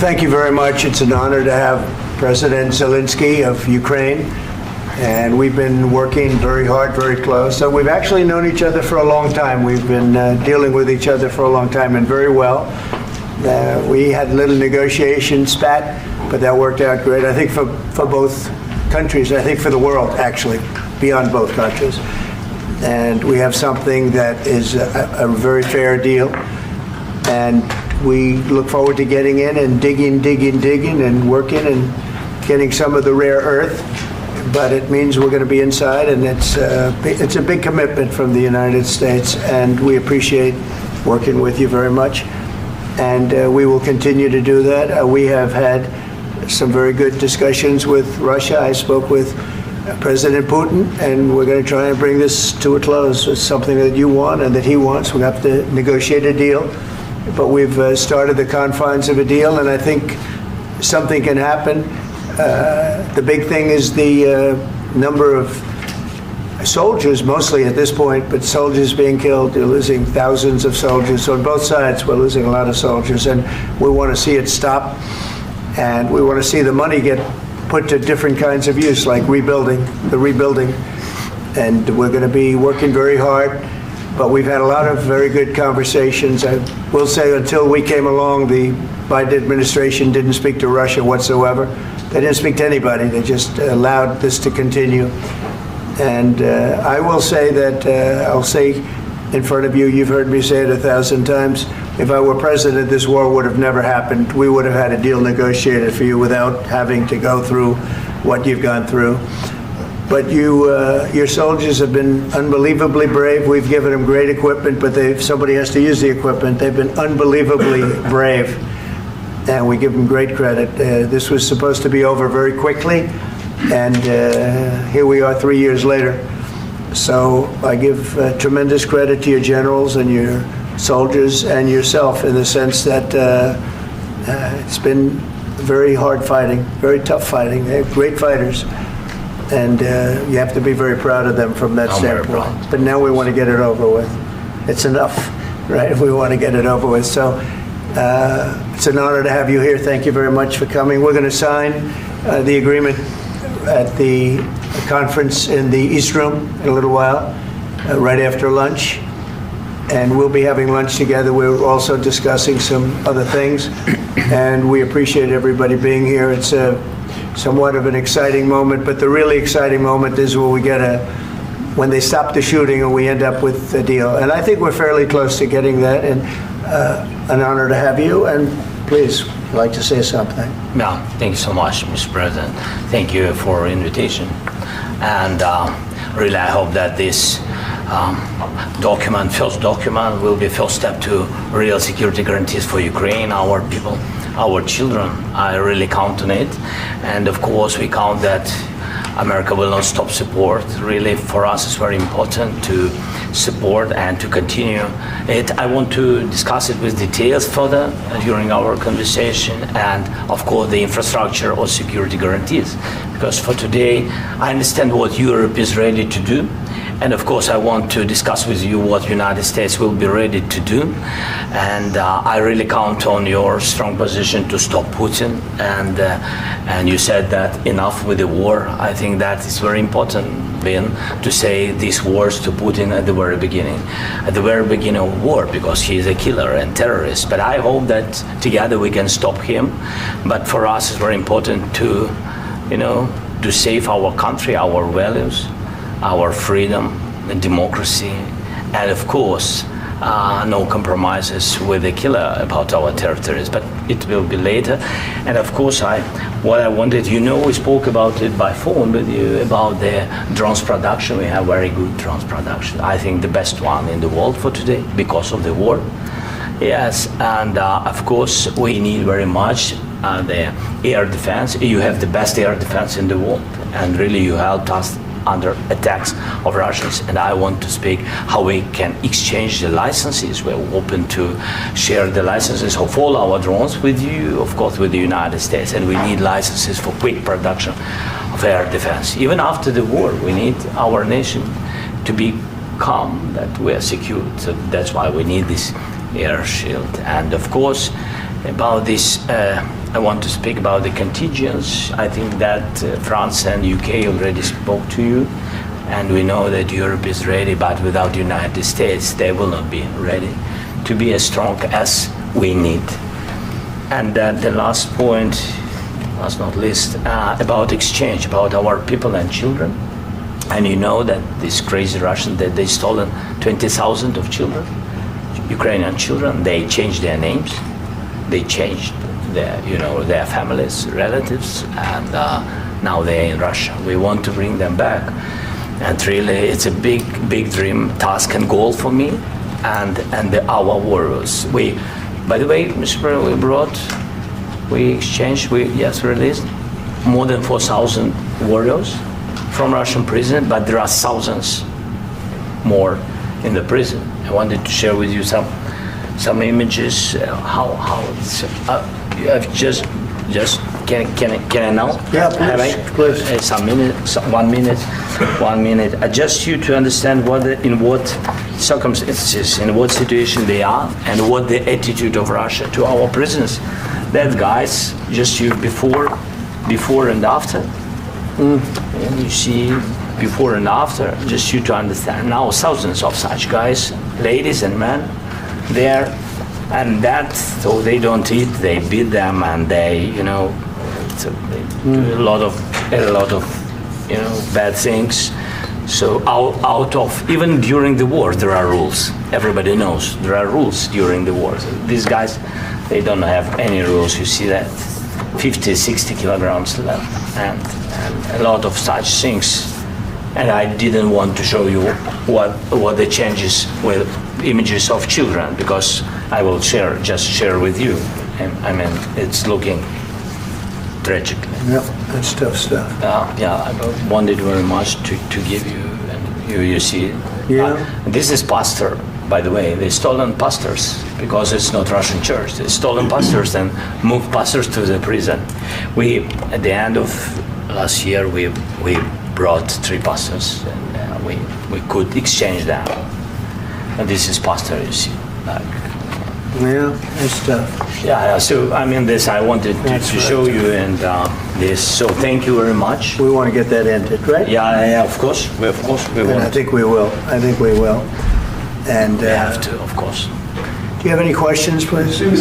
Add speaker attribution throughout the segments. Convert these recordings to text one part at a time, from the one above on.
Speaker 1: thank you very much. It's an honor to have President Zelenski of Ukraine, and we've been working very hard, very close. So we've actually known each other for a long time. We've been dealing with each other for a long time, and very well. We had a little negotiation spat, but that worked out great, I think, for both countries, I think for the world, actually, beyond both countries. And we have something that is a very fair deal. And we look forward to getting in and digging and working and getting some of the rare earth. But it means we're going to be inside, and it's a big commitment from the United States, and we appreciate working with you very much. And we will continue to do that. We have had some very good discussions with Russia. I spoke with President Putin, and we're going to try and bring this to a close. It's something that you want and that he wants. We have to negotiate a deal, but we've started the confines of a deal, and I think something can happen. The big thing is the number of soldiers, mostly at this point, but soldiers being killed. They're losing thousands of soldiers. So on both sides, we're losing a lot of soldiers, and we want to see it stop. And we want to see the money get put to different kinds of use, like rebuilding. And we're going to be working very hard. But we've had a lot of very good conversations. I will say until we came along, the Biden administration didn't speak to Russia whatsoever. They didn't speak to anybody. They just allowed this to continue. And I will say that, I'll say in front of you, you've heard me say it 1,000 times, if I were president, this war would have never happened. We would have had a deal negotiated for you without having to go through what you've gone through. But your soldiers have been unbelievably brave. We've given them great equipment, but somebody has to use the equipment. They've been unbelievably brave, and we give them great credit. This was supposed to be over very quickly, and here we are 3 years later. So I give tremendous credit to your generals and your soldiers and yourself, in the sense that it's been very hard fighting, very tough fighting. They're great fighters, and you have to be very proud of them from that standpoint. But now we want to get it over with. It's enough, right? We want to get it over with. So it's an honor to have you here. Thank you very much for coming. We're going to sign the agreement at the conference in the East Room in a little while, right after lunch. And we'll be having lunch together. We're also discussing some other things, and we appreciate everybody being here. It's somewhat of an exciting moment, but the really exciting moment is when we when they stop the shooting and we end up with a deal. And I think we're fairly close to getting that, and an honor to have you. And please, I'd like to say something.
Speaker 2: Yeah, thank you so much, Mr. President. Thank you for invitation. And really, I hope that this first document will be first step to real security guarantees for Ukraine, our people, our children. I really count on it. And of course, we count that America will not stop support. Really, for us, it's very important to support and to continue it. I want to discuss it with details further during our conversation, and of course the infrastructure or security guarantees, because for today I understand what Europe is ready to do, and of course I want to discuss with you what United States will be ready to do. And I really count on your strong position to stop Putin, and you said that enough with the war. I think that is very important, Ben, to say these words to Putin at the very beginning of war, because he is a killer and terrorist. But I hope that together we can stop him. But for us, it's very important to, to save our country, our values, our freedom and democracy, and of course, no compromises with the killer about our territories, but it will be later. And of course, what I wanted, we spoke about it by phone with you about the drones production. We have very good drones production. I think the best one in the world for today because of the war. Yes, and of course, we need very much the air defense. You have the best air defense in the world, and really you helped us under attacks of Russians. And I want to speak how we can exchange the licenses. We're open to share the licenses of all our drones with you, of course, with the United States. And we need licenses for quick production of air defense. Even after the war, we need our nation to be calm, that we are secure. So that's why we need this air shield. And of course, About this, I want to speak about the contingents. I think that France and UK already spoke to you, and we know that Europe is ready, but without the United States, they will not be ready to be as strong as we need. And the last point, last not least, about exchange, about our people and children. And you know that these crazy Russians, that they stolen 20,000 of children, Ukrainian children. They changed their names, they changed their families, relatives, and now they're in Russia. We want to bring them back, and really, it's a big dream, task, and goal for me, and our warriors. By the way, Mr. President, we released more than 4,000 warriors from Russian prison, but there are thousands more in the prison. I wanted to share with you some images. How it's just can I now?
Speaker 1: Yeah, please.
Speaker 2: Some minutes, 1 minute, 1 minute. Just you to understand in what circumstances, in what situation they are, and what the attitude of Russia to our prisoners. That guys, just you before and after. And you see before and after, just you to understand. Now thousands of such guys, ladies and men, there, and that, so they don't eat, they beat them, and they do a lot of bad things. So out of, even during the war, there are rules. Everybody knows there are rules during the war. So these guys, they don't have any rules. You see that 50, 60 kilograms left, and a lot of such things. And I didn't want to show you what the changes with images of children, because I will share with you. And I mean, it's looking tragic.
Speaker 1: Yeah, that's tough stuff.
Speaker 2: I wanted very much to give you, and you see it.
Speaker 1: Yeah.
Speaker 2: This is pastor, by the way. They stolen pastors because it's not Russian church. They stolen pastors and moved pastors to the prison. At the end of last year, we brought 3 pastors, and we could exchange them. And this is pastor, you see.
Speaker 1: Yeah, that's tough.
Speaker 2: Yeah. So I mean, this I wanted to show you, and this. So thank you very much.
Speaker 1: We want to get that ended, right?
Speaker 2: Yeah. Of course, we
Speaker 1: And
Speaker 2: want.
Speaker 1: I think we will. And
Speaker 2: We have to, of course.
Speaker 1: do you have any questions, please?
Speaker 3: Thank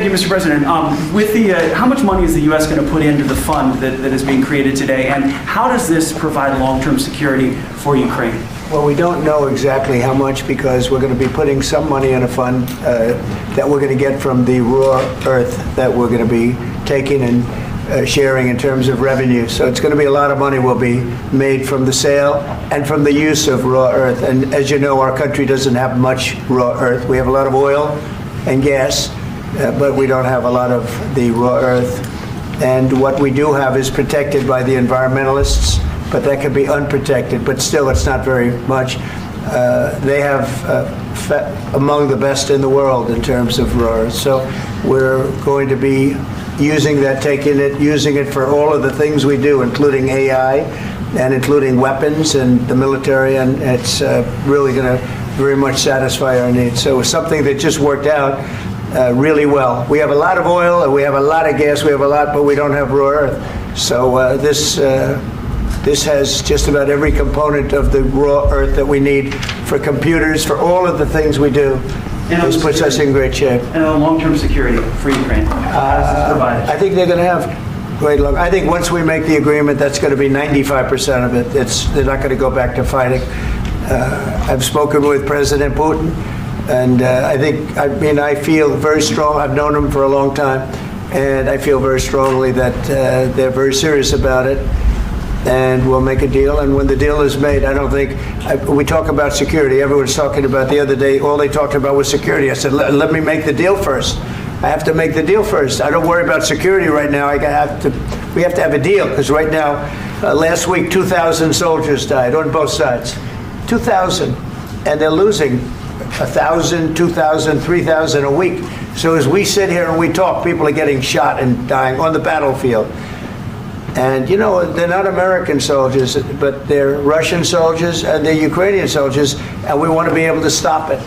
Speaker 3: you, Mr. President. With the, how much money is the U.S. going to put into the fund that is being created today, and how does this provide long-term security for Ukraine?
Speaker 1: Well, we don't know exactly how much, because we're going to be putting some money in a fund that we're going to get from the raw earth that we're going to be taking and sharing in terms of revenue. So it's going to be a lot of money will be made from the sale and from the use of raw earth. And as you know, our country doesn't have much raw earth. We have a lot of oil and gas, but we don't have a lot of the raw earth. And what we do have is protected by the environmentalists, but that can be unprotected. But still, it's not very much. They have among the best in the world in terms of raw earth. So we're going to be using that, using it for all of the things we do, including AI and including weapons and the military, and it's really going to very much satisfy our needs. So it's something that just worked out really well. We have a lot of oil, and we have a lot of gas, we have a lot, but we don't have raw earth. So this has just about every component of the raw earth that we need for computers, for all of the things we do. This puts us in great shape.
Speaker 3: And long-term security for Ukraine. How does this provide it?
Speaker 1: I think they're going to have great luck. I think once we make the agreement, that's going to be 95% of it. They're not going to go back to fighting. I've spoken with President Putin, and I feel very strong. I've known him for a long time, and I feel very strongly that they're very serious about it. And we'll make a deal. And when the deal is made, I don't think, we talk about security. Everyone's talking about the other day, all they talked about was security. I said, let me make the deal first. I have to make the deal first. I don't worry about security right now. We have to have a deal, because right now, last week, 2,000 soldiers died on both sides. 2,000. And they're losing 1,000, 2,000, 3,000 a week. So as we sit here and we talk, people are getting shot and dying on the battlefield. And, they're not American soldiers, but they're Russian soldiers and they're Ukrainian soldiers, and we want to be able to stop it.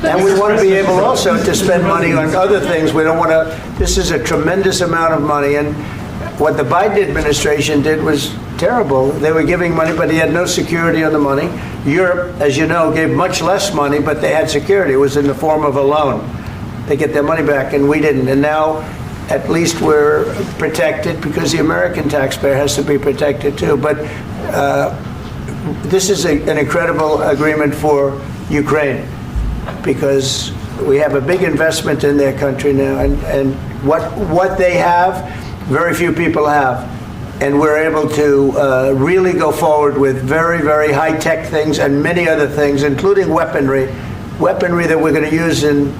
Speaker 1: And we want to be able also to spend money on other things. We don't want to, this is a tremendous amount of money, and what the Biden administration did was terrible. They were giving money, but he had no security on the money. Europe, as you know, gave much less money, but they had security. It was in the form of a loan. They get their money back, and we didn't. And now, at least we're protected, because the American taxpayer has to be protected too. But this is an incredible agreement for Ukraine, because we have a big investment in their country now, and what they have, very few people have. And we're able to really go forward with very, very high-tech things and many other things, including weaponry that we're going to use in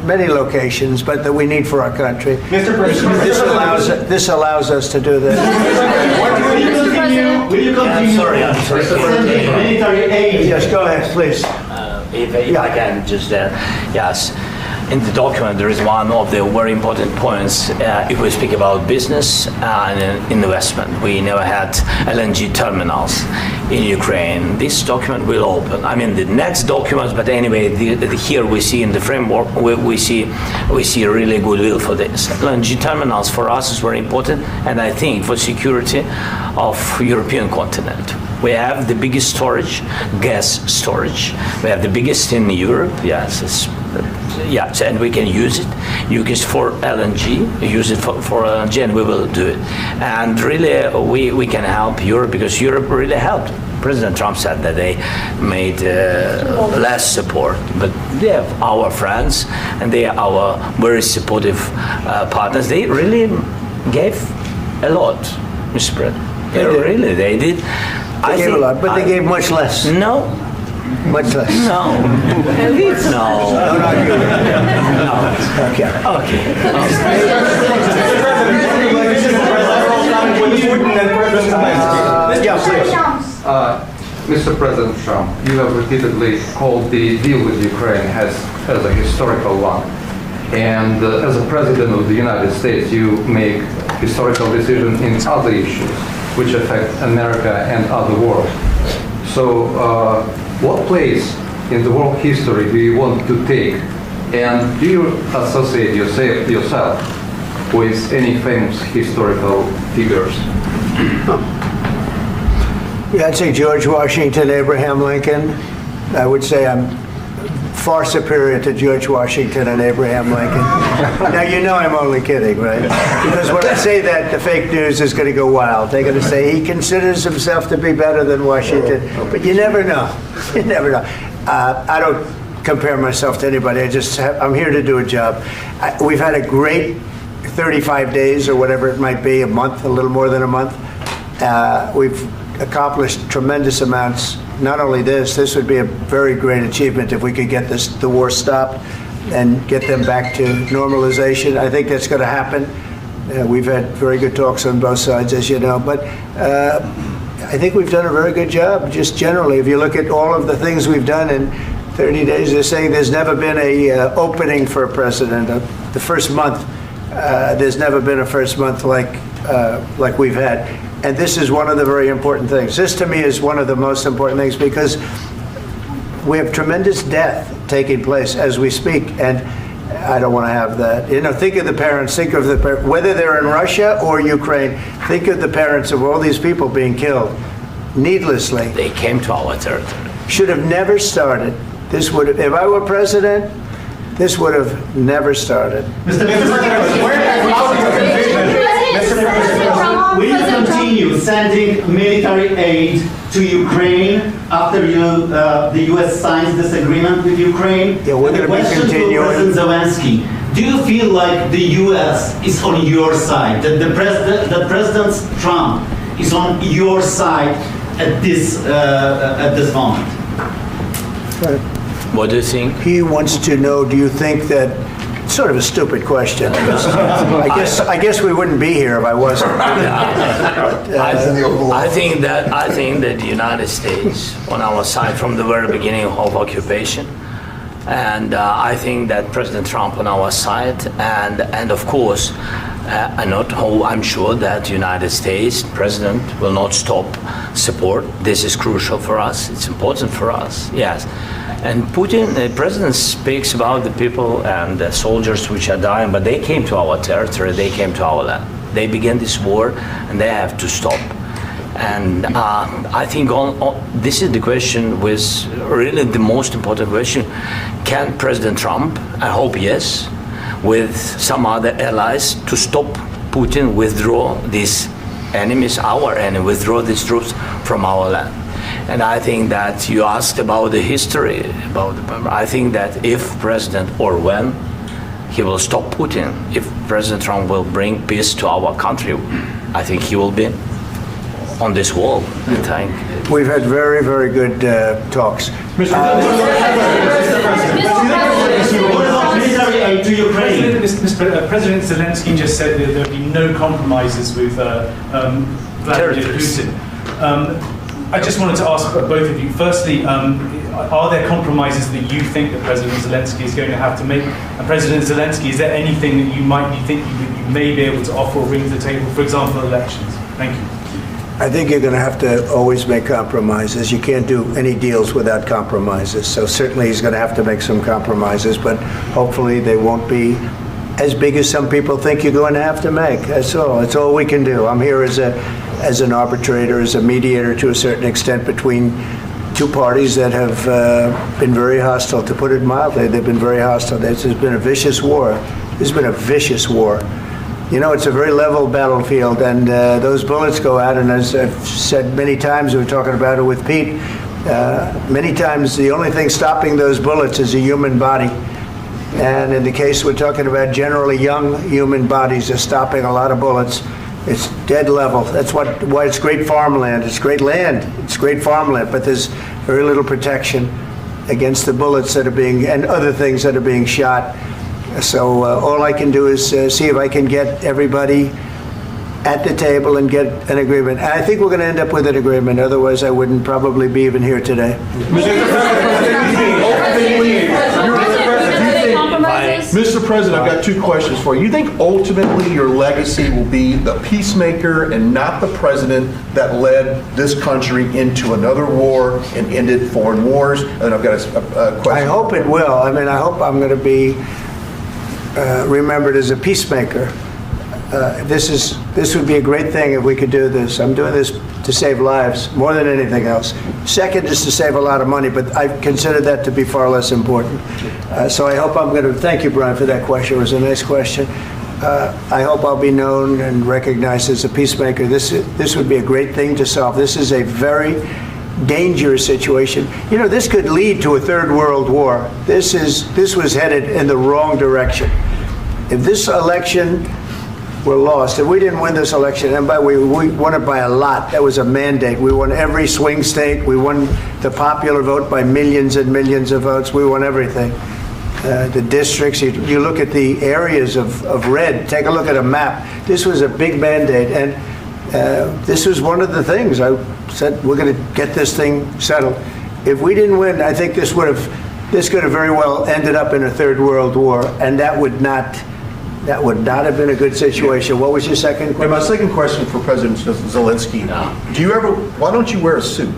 Speaker 1: many locations, but that we need for our country.
Speaker 4: Mr. President,
Speaker 1: This allows us to do this.
Speaker 4: Will you continue?
Speaker 2: I'm sorry.
Speaker 4: Sending military aid?
Speaker 1: Yes, go ahead, please.
Speaker 2: If I can just, yes. In the document, there is one of the very important points. If we speak about business and investment, we never had LNG terminals in Ukraine. This document will open. I mean, the next documents, but anyway, here we see in the framework, we see really goodwill for this. LNG terminals for us is very important, and I think for security of European continent. We have the biggest storage, gas storage. We have the biggest in Europe. Yes, and we can use it. Use it for LNG. Use it for LNG, and we will do it. And really, we can help Europe, because Europe really helped. President Trump said that they made less support, but they are our friends, and they are our very supportive partners. They really gave a lot, Mr. President. They did.
Speaker 1: They gave a lot, but they gave much less.
Speaker 2: No.
Speaker 1: Much less.
Speaker 2: No. No.
Speaker 1: Okay.
Speaker 5: Mr. President Trump, you have repeatedly called the deal with Ukraine as a historical one. And as a President of the United States, you make historical decisions in other issues which affect America and other world. So what place in the world history do you want to take? And do you associate yourself with any famous historical figures?
Speaker 1: Yeah, I'd say George Washington, Abraham Lincoln. I would say I'm far superior to George Washington and Abraham Lincoln. Now, you know I'm only kidding, right? Because when I say that, the fake news is going to go wild. They're going to say he considers himself to be better than Washington. But you never know. You never know. I don't compare myself to anybody. I'm here to do a job. We've had a great 35 days or whatever it might be, a month, a little more than a month. We've accomplished tremendous amounts. Not only this would be a very great achievement if we could get the war stopped and get them back to normalization. I think that's going to happen. We've had very good talks on both sides, as you know. But I think we've done a very good job, just generally. If you look at all of the things we've done in 30 days, they're saying there's never been a opening for a president. The first month, there's never been a first month like we've had. And this is one of the very important things. This, to me, is one of the most important things, because we have tremendous death taking place as we speak, and I don't want to have that. You know, think of the parents, whether they're in Russia or Ukraine, think of the parents of all these people being killed needlessly.
Speaker 2: They came to our territory.
Speaker 1: Should have never started. This would have, if I were president, this would have never started.
Speaker 4: Mr. President, will you continue sending military aid to Ukraine after the U.S. signs this agreement with Ukraine?
Speaker 1: Yeah, we're going to be continuing.
Speaker 4: President Zelenski, do you feel like the U.S. is on your side, that that President Trump is on your side at this moment?
Speaker 2: What do you think?
Speaker 1: He wants to know, do you think that, sort of a stupid question. I guess we wouldn't be here if I wasn't.
Speaker 2: I think that the United States on our side from the very beginning of occupation, and I think that President Trump on our side, and of course I'm sure that United States President will not stop support. This is crucial for us. It's important for us. Yes. And Putin, the president speaks about the people and the soldiers which are dying, but they came to our territory, they came to our land. They began this war, and they have to stop. And I think this is the question, with really the most important question. Can President Trump, I hope yes, with some other allies, to stop Putin, withdraw these enemies, our enemy, withdraw these troops from our land? And I think that you asked about the history, I think that if President, or when, he will stop Putin, if President Trump will bring peace to our country, I think he will be on this wall. I think.
Speaker 1: We've had very, very good talks.
Speaker 4: What about military aid to Ukraine?
Speaker 6: President Zelensky just said that there would be no compromises with Vladimir Putin. I just wanted to ask both of you, firstly, are there compromises that you think that President Zelensky is going to have to make? And President Zelensky, is there anything that you think you may be able to offer or bring to the table, for example, elections? Thank you.
Speaker 1: I think you're going to have to always make compromises. You can't do any deals without compromises. So certainly he's going to have to make some compromises, but hopefully they won't be as big as some people think you're going to have to make. That's all. That's all we can do. I'm here as an arbitrator, as a mediator to a certain extent between two parties that have been very hostile, to put it mildly. They've been very hostile. This has been a vicious war. This has been a vicious war. You know, it's a very level battlefield, and those bullets go out, and as I've said many times, we were talking about it with Pete, many times the only thing stopping those bullets is a human body. And in the case we're talking about, generally young human bodies are stopping a lot of bullets. It's dead level. That's why it's great farmland. It's great land. It's great farmland, but there's very little protection against the bullets that are being, and other things that are being shot. So all I can do is see if I can get everybody at the table and get an agreement. And I think we're going to end up with an agreement. Otherwise, I wouldn't probably be even here today.
Speaker 7: Mr. President, I've got two questions for you. You think ultimately your legacy will be the peacemaker and not the president that led this country into another war and ended foreign wars? And I've got a question.
Speaker 1: I hope it will. I mean, I hope I'm going to be remembered as a peacemaker. This would be a great thing if we could do this. I'm doing this to save lives more than anything else. Second is to save a lot of money, but I consider that to be far less important. So I hope I'm going to, thank you, Brian, for that question. It was a nice question. I hope I'll be known and recognized as a peacemaker. This would be a great thing to solve. This is a very dangerous situation. You know, this could lead to a third world war. This was headed in the wrong direction. If this election were lost, if we didn't win this election, and we won it by a lot, that was a mandate. We won every swing state. We won the popular vote by millions and millions of votes. We won everything. The districts, you look at the areas of red, take a look at a map. This was a big mandate, and this was one of the things I said, we're going to get this thing settled. If we didn't win, I think this could have very well ended up in a third world war, and that would not have been a good situation. What was your second question?
Speaker 7: And my second question for President Zelensky, why don't you wear a suit?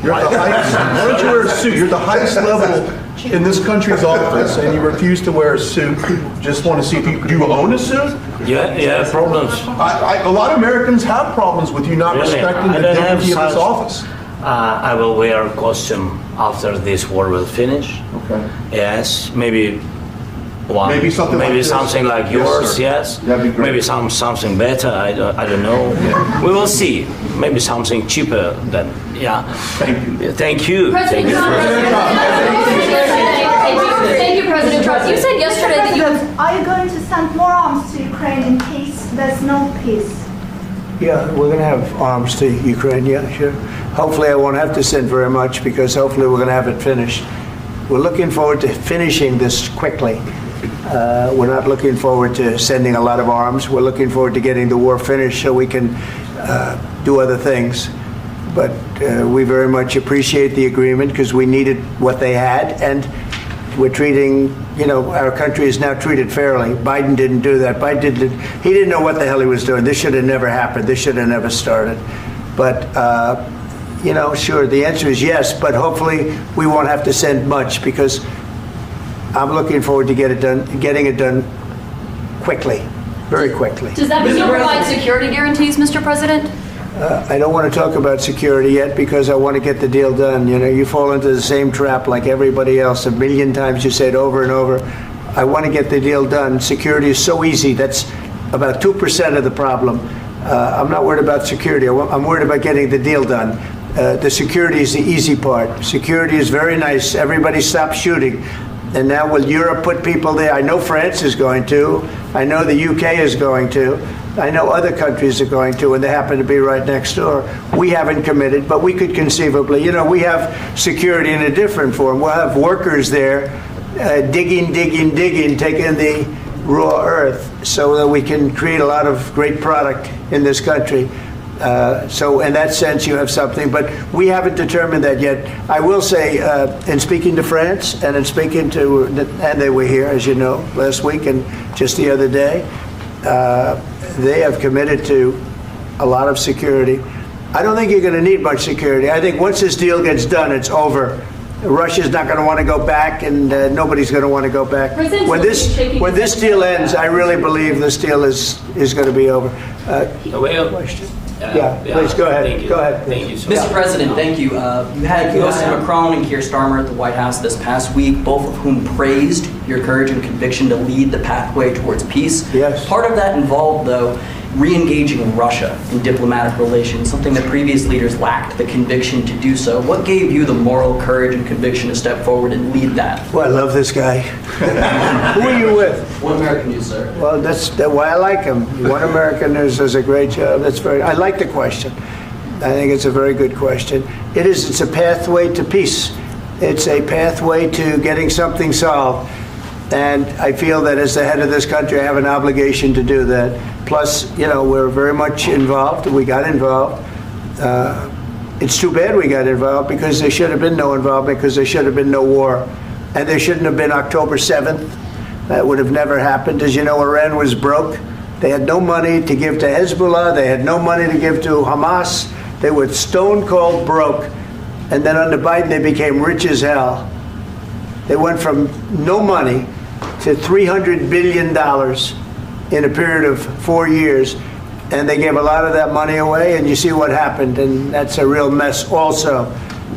Speaker 7: You're at the highest, why don't you wear a suit? You're at the highest level in this country's office, and you refuse to wear a suit. Just want to see if do you own a suit?
Speaker 2: Yeah, problems.
Speaker 7: A lot of Americans have problems with you not respecting the dignity of this office.
Speaker 2: I will wear a costume after this war will finish.
Speaker 7: Okay.
Speaker 2: Yes, maybe something like yours. Yes,
Speaker 7: that'd be great.
Speaker 2: Maybe something better. I don't know.
Speaker 7: Yeah.
Speaker 2: We will see. Maybe something cheaper than. Yeah.
Speaker 7: Thank you.
Speaker 2: Thank you.
Speaker 8: Thank you, President Trump. You said yesterday that you.
Speaker 9: Are you going to send more arms to Ukraine in case there's no peace?
Speaker 1: Yeah, we're going to have arms to Ukraine, yeah, sure. Hopefully I won't have to send very much, because hopefully we're going to have it finished. We're looking forward to finishing this quickly. We're not looking forward to sending a lot of arms. We're looking forward to getting the war finished so we can do other things. But we very much appreciate the agreement, because we needed what they had. And we're treating, our country is now treated fairly. Biden didn't do that. He didn't know what the hell he was doing. This should have never happened. This should have never started. But, sure, the answer is yes, but hopefully we won't have to send much, because I'm looking forward to getting it done quickly, very quickly.
Speaker 8: Does that mean you'll provide security guarantees, Mr. President?
Speaker 1: I don't want to talk about security yet, because I want to get the deal done. You fall into the same trap like everybody else. 1 million times you say it over and over. I want to get the deal done. Security is so easy. That's about 2% of the problem. I'm not worried about security. I'm worried about getting the deal done. The security is the easy part. Security is very nice. Everybody stops shooting. And now will Europe put people there? I know France is going to. I know the UK is going to. I know other countries are going to, and they happen to be right next door. We haven't committed, but we could conceivably. We have security in a different form. We'll have workers there digging, taking the raw earth, so that we can create a lot of great product in this country. So in that sense, you have something, but we haven't determined that yet. I will say, in speaking to France and in speaking to, and they were here, as you know, last week and just the other day, they have committed to a lot of security. I don't think you're going to need much security. I think once this deal gets done, it's over. Russia's not going to want to go back, and nobody's going to want to go back. When this deal ends, I really believe this deal is going to be over. Question? Please go ahead. Go ahead.
Speaker 10: Thank you. Mr. President, thank you. You had Joseph Macron and Keir Starmer at the White House this past week, both of whom praised your courage and conviction to lead the pathway towards peace.
Speaker 1: Yes.
Speaker 10: Part of that involved, though, re-engaging Russia in diplomatic relations, something that previous leaders lacked the conviction to do so. What gave you the moral courage and conviction to step forward and lead that?
Speaker 1: Well, I love this guy. Who are you with?
Speaker 10: One American News, sir.
Speaker 1: Well, that's why I like him. One American News does a great job. I like the question. I think it's a very good question. It's a pathway to peace. It's a pathway to getting something solved. And I feel that as the head of this country, I have an obligation to do that. Plus, we're very much involved. We got involved. It's too bad we got involved, because there should have been no involvement, because there should have been no war. And there shouldn't have been October 7th. That would have never happened. As you know, Iran was broke. They had no money to give to Hezbollah. They had no money to give to Hamas. They were stone cold broke. And then under Biden, they became rich as hell. They went from no money to $300 billion in a period of 4 years. And they gave a lot of that money away, and you see what happened. And that's a real mess also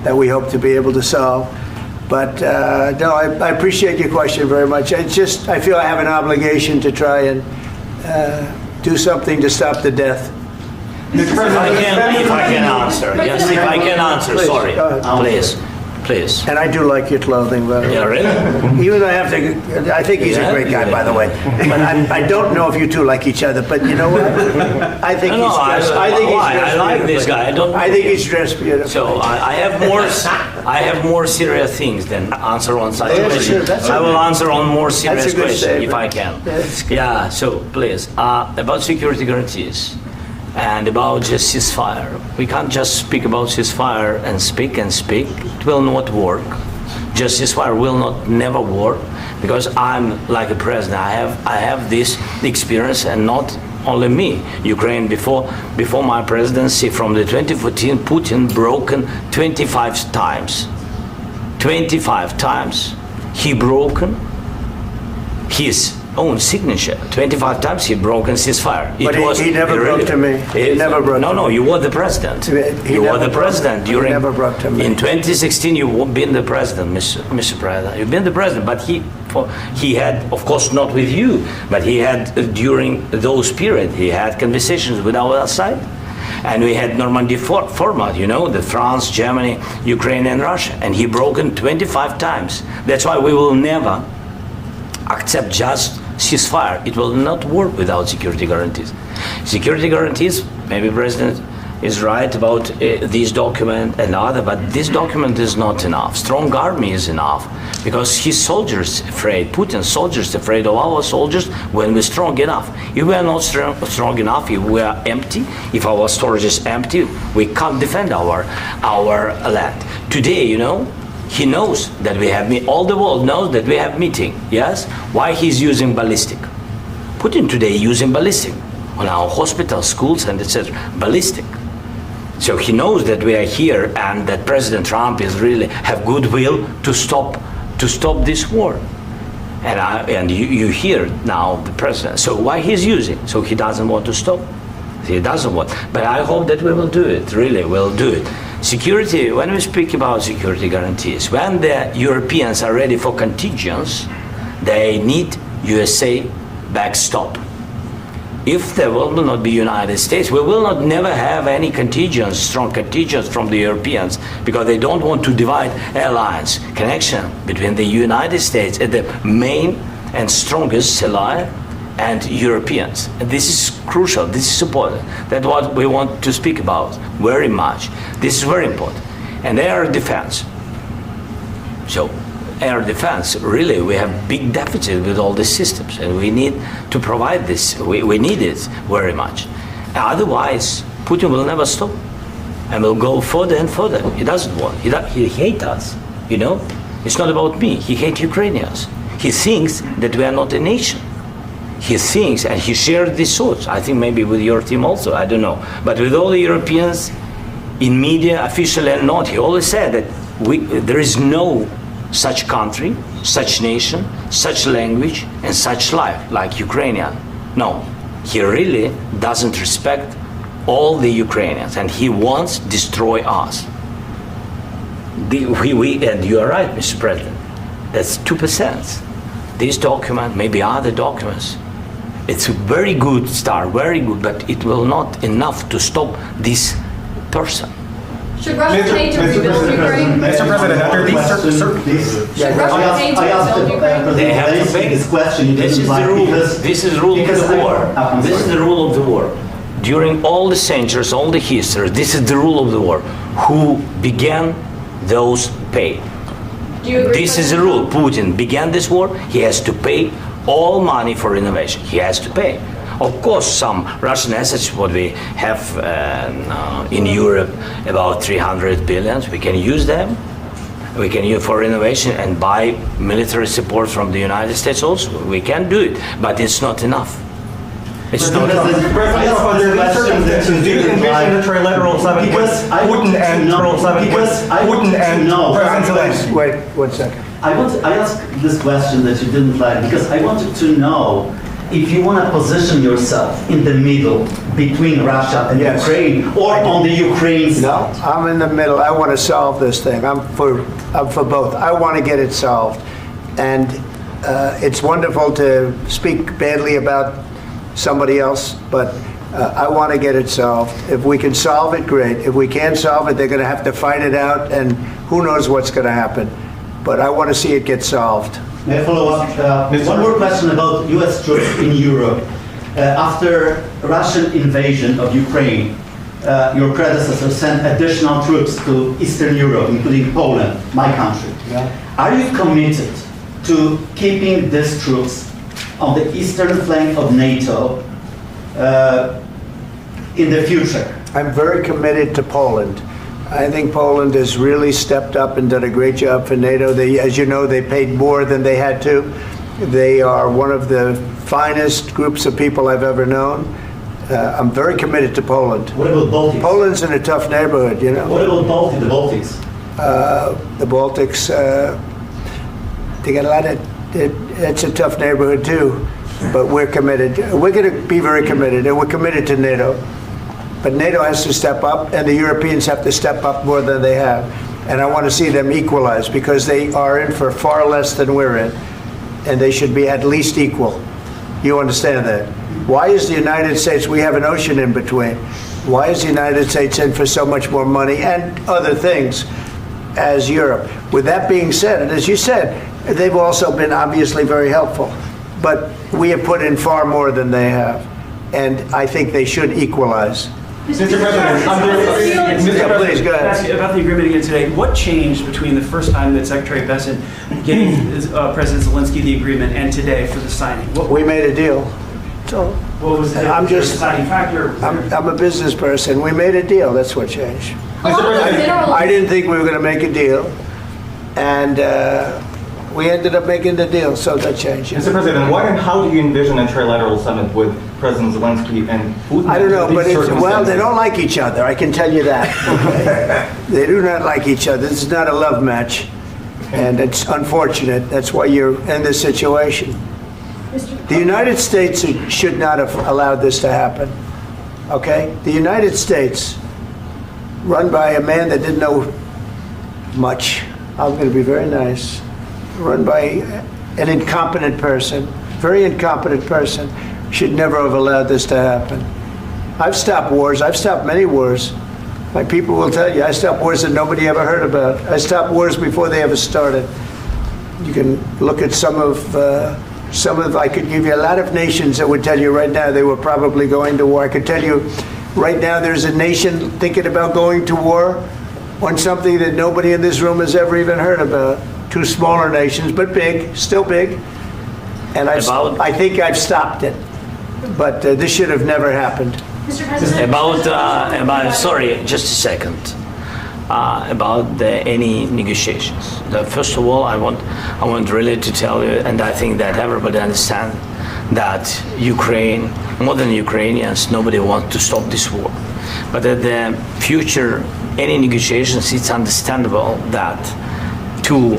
Speaker 1: that we hope to be able to solve. But no, I appreciate your question very much. I feel I have an obligation to try and do something to stop the death.
Speaker 2: If I can answer. Yes, if I can answer, sorry. Please.
Speaker 1: And I do like your clothing, by the way.
Speaker 2: Yeah, really?
Speaker 1: Even though I think he's a great guy, by the way. But I don't know if you two like each other. But you know what? I think he's dressed. I
Speaker 2: like this guy.
Speaker 1: I think he's dressed beautiful.
Speaker 2: So I have more serious things than answer on such a question. I will answer on more serious question if I can. Yeah. So please, about security guarantees. And about just ceasefire. We can't just speak about ceasefire and speak. It will not work. Just ceasefire will never work, because I'm like a president. I have this experience, and not only me. Ukraine before my presidency, from the 2014, Putin broken 25 times. 25 times he broken his own signature. 25 times he broken ceasefire.
Speaker 1: But he never broke to me. He never broke to me.
Speaker 2: No, you were the president. You were the president during.
Speaker 1: He never broke to me.
Speaker 2: In 2016, you've been the president, Mr. President. You've been the president, but he had, of course, not with you, but he had during those period. He had conversations with our side, and we had Normandy format. The France, Germany, Ukraine, and Russia, and he broken 25 times. That's why we will never accept just ceasefire. It will not work without security guarantees. Security guarantees, maybe President is right about this document and other, but this document is not enough. Strong army is enough, because his soldiers afraid, Putin's soldiers afraid of our soldiers when we're strong enough. If we are not strong enough, if we are empty, if our storage is empty, we can't defend our land. Today, He knows that we have all the world knows that we have meeting. Yes. Why he's using ballistic? Putin today using ballistic on our hospitals, schools, and etc. Ballistic. So he knows that we are here and that President Trump is really have goodwill to stop this war. And you hear now the president. So why he's using? So he doesn't want to stop. He doesn't want. But I hope that we will do it. Really, we'll do it. Security. When we speak about security guarantees, when the Europeans are ready for contingents, they need USA backstop. If there will not be United States, we will not never have any contingents, strong contingents from the Europeans, because they don't want to divide alliance connection between the United States and the main and strongest ally and Europeans. And this is crucial. This is important. That's what we want to speak about very much. This is very important. And air defense. So air defense, really, we have big deficit with all these systems, and we need to provide this. We need it very much. Otherwise, Putin will never stop, and will go further and further. He doesn't want. He hates us. You know, it's not about me. He hates Ukrainians. He thinks that we are not a nation. He thinks, and he shared these thoughts. I think maybe with your team also. I don't know, but with all the Europeans, in media, officially and not, he always said that there is no such country, such nation, such language, and such life like Ukrainian. No, he really doesn't respect all the Ukrainians, and he wants to destroy us. And you are right, Mr. President. That's 2%. This document, maybe other documents, it's a very good start, very good, but it will not enough to stop this person.
Speaker 8: Should Russia pay to rebuild Ukraine?
Speaker 7: Mr. President, under these circumstances,
Speaker 8: Should Russia pay to rebuild Ukraine?
Speaker 2: They have to pay.
Speaker 4: This question.
Speaker 2: This is the rule. This is the rule of the war. This is the rule of the war. During all the centuries, all the history, this is the rule of the war. Who began, those pay.
Speaker 8: Do you agree?
Speaker 2: This is the rule. Putin began this war. He has to pay all money for innovation. He has to pay. Of course, some Russian assets, what we have in Europe, about 300 billion, we can use them. We can use for innovation and buy military support from the United States also. We can do it, but it's not enough. It's not enough.
Speaker 7: under these circumstances, do you envision a trilateral summit with Putin and President Zelensky?
Speaker 1: Wait 1 second.
Speaker 4: I asked this question that you didn't like because I wanted to know if you want to position yourself in the middle between Russia and
Speaker 1: Yes.
Speaker 4: Ukraine, or on the Ukraine's
Speaker 1: No, I'm in the middle. I want to solve this thing. I'm for both. I want to get it solved. And it's wonderful to speak badly about somebody else, but I want to get it solved. If we can solve it, great. If we can't solve it, they're going to have to fight it out, and who knows what's going to happen. But I want to see it get solved.
Speaker 4: May I follow up? One more question about U.S. troops in Europe. After Russian invasion of Ukraine, your predecessor sent additional troops to Eastern Europe, including Poland, my country.
Speaker 1: Yeah.
Speaker 4: Are you committed to keeping these troops on the eastern flank of NATO in the future?
Speaker 1: I'm very committed to Poland. I think Poland has really stepped up and done a great job for NATO. As you know, they paid more than they had to. They are one of the finest groups of people I've ever known. I'm very committed to Poland.
Speaker 4: What about Baltics?
Speaker 1: Poland's in a tough neighborhood, you know.
Speaker 4: What about the Baltics?
Speaker 1: The Baltics, they got a lot of, it's a tough neighborhood too, but we're committed. We're going to be very committed, and we're committed to NATO. But NATO has to step up, and the Europeans have to step up more than they have. And I want to see them equalize, because they are in for far less than we're in, and they should be at least equal. You understand that? Why is the United States, we have an ocean in between, why is the United States in for so much more money and other things as Europe? With that being said, and as you said, they've also been obviously very helpful, but we have put in far more than they have, and I think they should equalize.
Speaker 3: Mr. President,
Speaker 1: Please, go ahead.
Speaker 3: ask you about the agreement again today. What changed between the first time that Secretary Bessent gave President Zelensky the agreement and today for the signing?
Speaker 1: We made a deal. So
Speaker 3: What was the
Speaker 1: I'm just-
Speaker 3: deciding factor?
Speaker 1: I'm a business person. We made a deal. That's what changed.
Speaker 8: Along with mineral-
Speaker 1: I didn't think we were going to make a deal. and we ended up making the deal, so that changed.
Speaker 11: Mr. President, what and how do you envision a trilateral summit with President Zelensky and Putin?
Speaker 1: I don't know,
Speaker 11: in
Speaker 1: but
Speaker 11: these
Speaker 1: well, they
Speaker 11: circumstances?
Speaker 1: don't like each other, I can tell you that. Okay? They do not like each other. This is not a love match, and it's unfortunate. That's why you're in this situation. The United States should not have allowed this to happen, okay? The United States, run by a man that didn't know much, I'm going to be very nice, run by an incompetent person, very incompetent person, should never have allowed this to happen. I've stopped wars. I've stopped many wars. My people will tell you, I stopped wars that nobody ever heard about. I stopped wars before they ever started. You can look at some of, I could give you a lot of nations that would tell you right now they were probably going to war. I could tell you right now there's a nation thinking about going to war on something that nobody in this room has ever even heard about. Two smaller nations, but big, still big. And I think I've stopped it. But this should have never happened.
Speaker 8: Mr. President.
Speaker 2: Sorry, just a second. About any negotiations. First of all, I want really to tell you, and I think that everybody understands that Ukraine, more than Ukrainians, nobody wants to stop this war. But at the future, any negotiations, it's understandable that two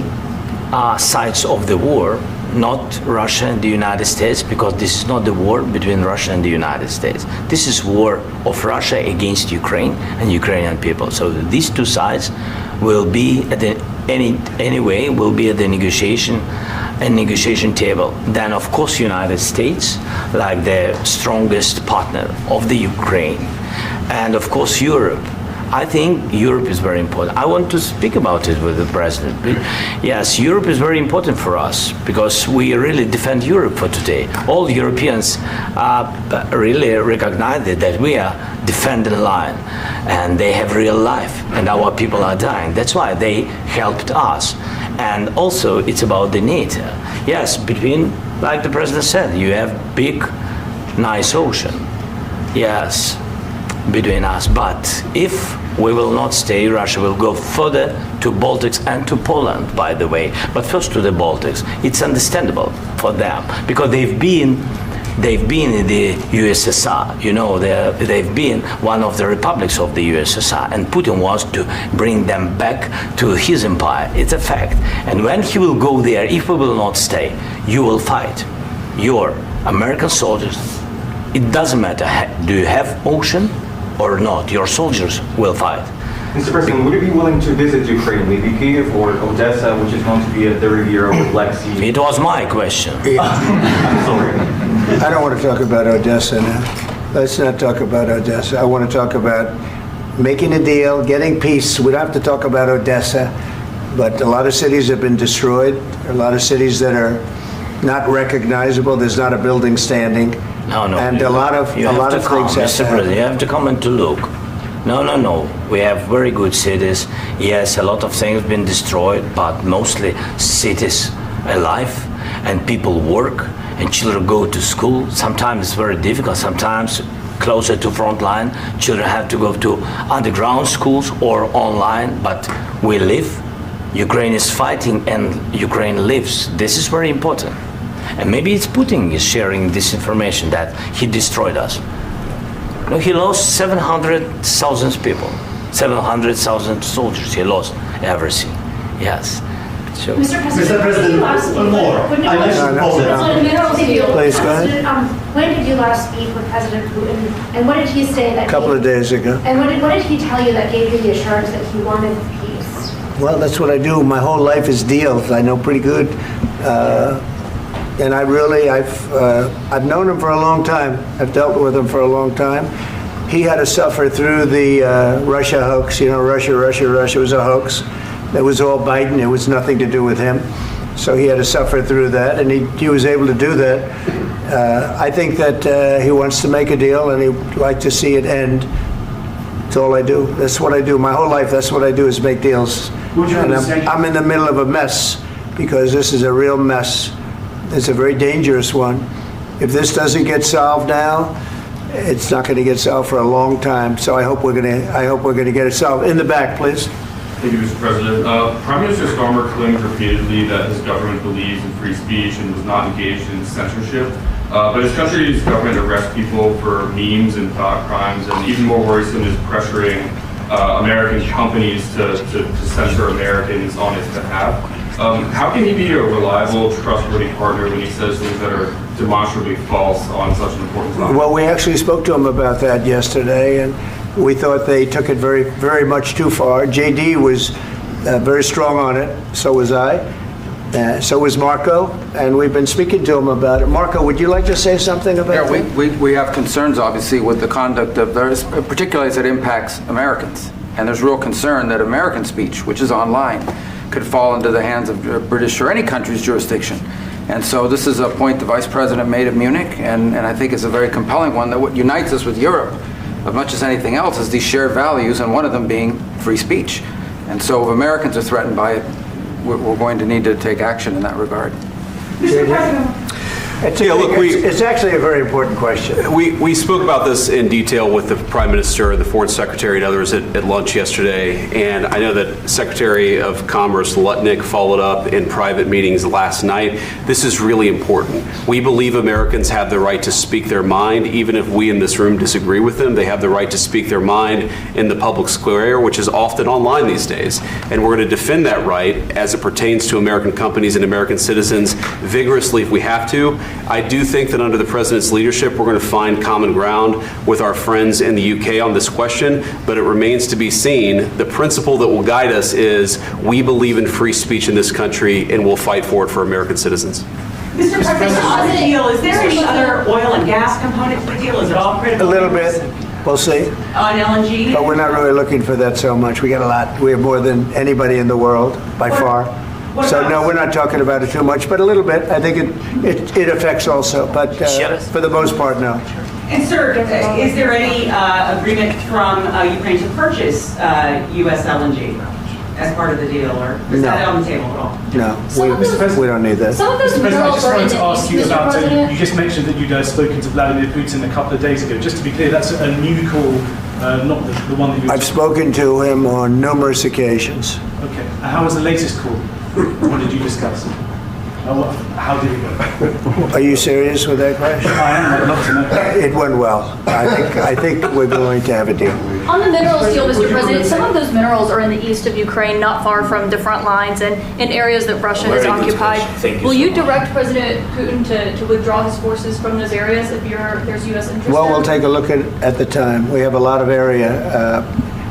Speaker 2: sides of the war, not Russia and the United States, because this is not the war between Russia and the United States. This is war of Russia against Ukraine and Ukrainian people. So these two sides will be at the will be at the negotiation table. Then of course United States, like the strongest partner of the Ukraine, and of course Europe. I think Europe is very important. I want to speak about it with the president. Yes, Europe is very important for us because we really defend Europe for today. All Europeans really recognize that we are defending the line and they have real life and our people are dying. That's why they helped us. And also it's about the NATO. Yes, between, like the president said, you have big, nice ocean. Yes, between us. But if we will not stay, Russia will go further to Baltics and to Poland, by the way. But first to the Baltics. It's understandable for them because they've been in the USSR. You know, they've been one of the republics of the USSR, and Putin wants to bring them back to his empire. It's a fact. And when he will go there, if we will not stay, you will fight. Your American soldiers, it doesn't matter, do you have ocean or not, your soldiers will fight.
Speaker 11: Mr. President, would you be willing to visit Ukraine, maybe Kyiv or Odessa, which is known to be at the Riviera with Black Sea?
Speaker 2: It was my question.
Speaker 11: I'm sorry.
Speaker 1: I don't want to talk about Odessa now. Let's not talk about Odessa. I want to talk about making a deal, getting peace. We don't have to talk about Odessa, but a lot of cities have been destroyed. A lot of cities that are not recognizable. There's not a building standing.
Speaker 2: No.
Speaker 1: And a lot of things have
Speaker 2: Mr. President,
Speaker 1: happened.
Speaker 2: you have to come and to look. No. We have very good cities. Yes, a lot of things been destroyed, but mostly cities alive and people work and children go to school. Sometimes it's very difficult. Sometimes closer to front line, children have to go to underground schools or online, but we live. Ukraine is fighting and Ukraine lives. This is very important. And maybe it's Putin is sharing this information that he destroyed us. No, he lost 700,000 people, 700,000 soldiers. He lost everything. Yes. So,
Speaker 8: Mr.
Speaker 4: Mr. President, one more. I mentioned Poland.
Speaker 1: Please, go ahead.
Speaker 12: When did you last speak with President Putin, and what did he say that?
Speaker 1: A couple of days ago.
Speaker 12: And what did he tell you that gave you the assurance that he wanted peace?
Speaker 1: Well, that's what I do. My whole life is deals. I know pretty good. And I've known him for a long time. I've dealt with him for a long time. He had to suffer through the Russia hoax. You know, Russia was a hoax. It was all Biden. It was nothing to do with him. So he had to suffer through that, and he was able to do that. I think that he wants to make a deal, and he'd like to see it end. That's all I do. That's what I do. My whole life, that's what I do is make deals. And I'm in the middle of a mess because this is a real mess. It's a very dangerous one. If this doesn't get solved now, it's not going to get solved for a long time. So I hope we're going to get it solved. In the back, please.
Speaker 13: Thank you, Mr. President. Prime Minister Starmer claimed repeatedly that his government believes in free speech and was not engaged in censorship. But his country's government arrests people for memes and thought crimes, and even more worrisome is pressuring American companies to censor Americans on his behalf. How can he be a reliable, trustworthy partner when he says things that are demonstrably false on such an important topic?
Speaker 1: Well, we actually spoke to him about that yesterday, and we thought they took it very, very much too far. JD was very strong on it. So was I. So was Marco, and we've been speaking to him about it. Marco, would you like to say something about that?
Speaker 14: Yeah, we have concerns, obviously, with the conduct of those, particularly as it impacts Americans. And there's real concern that American speech, which is online, could fall into the hands of British or any country's jurisdiction. And so this is a point the Vice President made at Munich, and I think it's a very compelling one, that what unites us with Europe, as much as anything else, is these shared values, and one of them being free speech. And so if Americans are threatened by it, we're going to need to take action in that regard.
Speaker 15: Mr. President.
Speaker 1: It's actually a very important question.
Speaker 16: We spoke about this in detail with the Prime Minister, the Foreign Secretary, and others at lunch yesterday. And I know that Secretary of Commerce Lutnick followed up in private meetings last night. This is really important. We believe Americans have the right to speak their mind, even if we in this room disagree with them. They have the right to speak their mind in the public square, which is often online these days. And we're going to defend that right as it pertains to American companies and American citizens vigorously if we have to. I do think that under the President's leadership, we're going to find common ground with our friends in the UK on this question, but it remains to be seen. The principle that will guide us is we believe in free speech in this country, and we'll fight for it for American citizens.
Speaker 15: Mr. President, on the deal, is there any other oil and gas component to the deal? Is it all critical?
Speaker 1: A little bit. We'll see.
Speaker 15: On LNG?
Speaker 1: But we're not really looking for that so much. We got a lot. We have more than anybody in the world, by far. So no, we're not talking about it too much, but a little bit. I think it affects also, but for the most part, no.
Speaker 15: And sir, is there any agreement from Ukraine to purchase U.S. LNG as part of the deal, or is that on the table at all?
Speaker 1: No, we don't need that.
Speaker 6: Mr. President, I just wanted to ask you about, you just mentioned that you'd spoken to Vladimir Putin a couple of days ago. Just to be clear, that's a new call, not the one that you...
Speaker 1: I've spoken to him on numerous occasions.
Speaker 6: Okay, and how was the latest call? What did you discuss? How did it go?
Speaker 1: Are you serious with that question?
Speaker 6: I am. I'd love to know.
Speaker 1: It went well. I think we're going to have a deal.
Speaker 17: On the minerals deal, Mr. President, some of those minerals are in the east of Ukraine, not far from the front lines and in areas that Russia has occupied. Will you direct President Putin to withdraw his forces from those areas if there's U.S. interest?
Speaker 1: Well, we'll take a look at the time. We have a lot of area.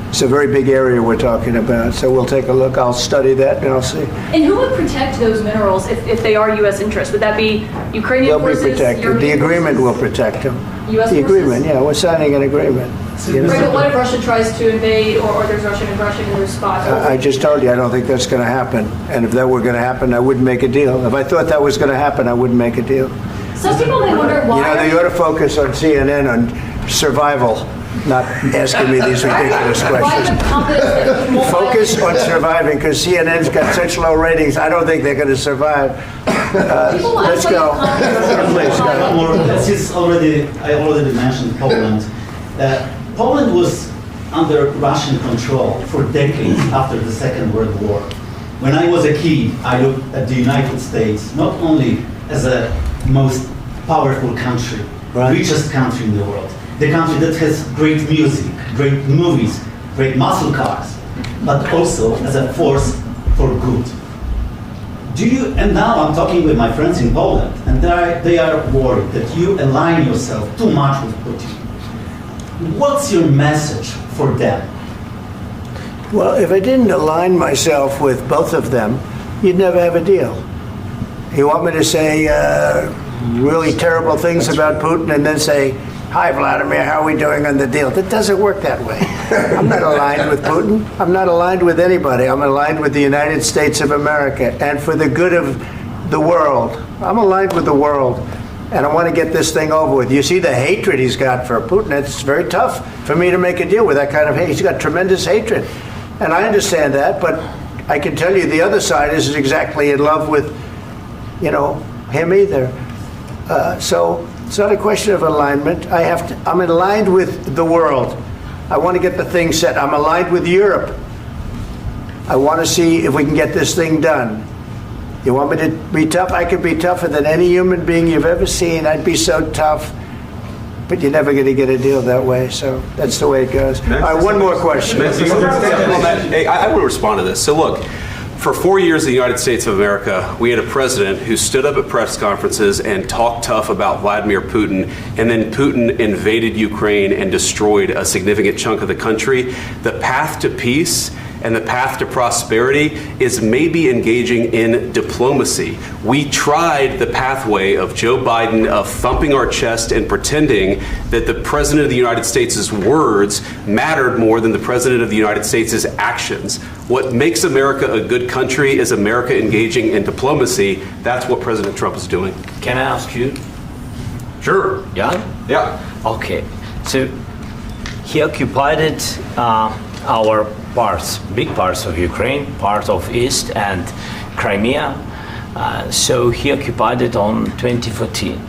Speaker 1: It's a very big area we're talking about, so we'll take a look. I'll study that and I'll see.
Speaker 17: And who would protect those minerals if they are U.S. interests? Would that be Ukrainian forces?
Speaker 1: They'll be protected. The agreement will protect them.
Speaker 17: U.S.
Speaker 1: The
Speaker 17: forces?
Speaker 1: agreement, yeah, we're signing an agreement.
Speaker 17: Right, but what if Russia tries to invade or there's Russian aggression in their spot?
Speaker 1: I just told you I don't think that's going to happen. And if that were going to happen, I wouldn't make a deal. If I thought that was going to happen, I wouldn't make a deal.
Speaker 17: Some people may wonder why.
Speaker 1: You know, they ought to focus on CNN on survival, not asking me these ridiculous questions. Focus on surviving, because CNN's got such low ratings. I don't think they're going to survive. Let's go. Please, go.
Speaker 4: I already mentioned Poland. Poland was under Russian control for decades after the Second World War. When I was a kid, I looked at the United States not only as a most powerful country, richest country in the world, the country that has great music, great movies, great muscle cars, but also as a force for good. And now I'm talking with my friends in Poland, and they are worried that you align yourself too much with Putin. What's your message for them?
Speaker 1: Well, if I didn't align myself with both of them, you'd never have a deal. You want me to say really terrible things about Putin and then say, "Hi, Vladimir, how are we doing on the deal?" That doesn't work that way. I'm not aligned with Putin. I'm not aligned with anybody. I'm aligned with the United States of America. And for the good of the world, I'm aligned with the world. And I want to get this thing over with. You see the hatred he's got for Putin. It's very tough for me to make a deal with that kind of hate. He's got tremendous hatred. And I understand that, but I can tell you the other side isn't exactly in love with, him either. So it's not a question of alignment. I'm aligned with the world. I want to get the thing set. I'm aligned with Europe. I want to see if we can get this thing done. You want me to be tough? I could be tougher than any human being you've ever seen. I'd be so tough. But you're never going to get a deal that way, so that's the way it goes. All right, one more question.
Speaker 16: Hey, I want to respond to this. So look, for 4 years in the United States of America, we had a president who stood up at press conferences and talked tough about Vladimir Putin, and then Putin invaded Ukraine and destroyed a significant chunk of the country. The path to peace and the path to prosperity is maybe engaging in diplomacy. We tried the pathway of Joe Biden of thumping our chest and pretending that the President of the United States' words mattered more than the President of the United States' actions. What makes America a good country is America engaging in diplomacy. That's what President Trump is doing.
Speaker 2: Can I ask you?
Speaker 16: Sure.
Speaker 2: Yeah?
Speaker 16: Yeah.
Speaker 2: Okay. So he occupied it, our parts, big parts of Ukraine, part of East and Crimea. So he occupied it on 2014.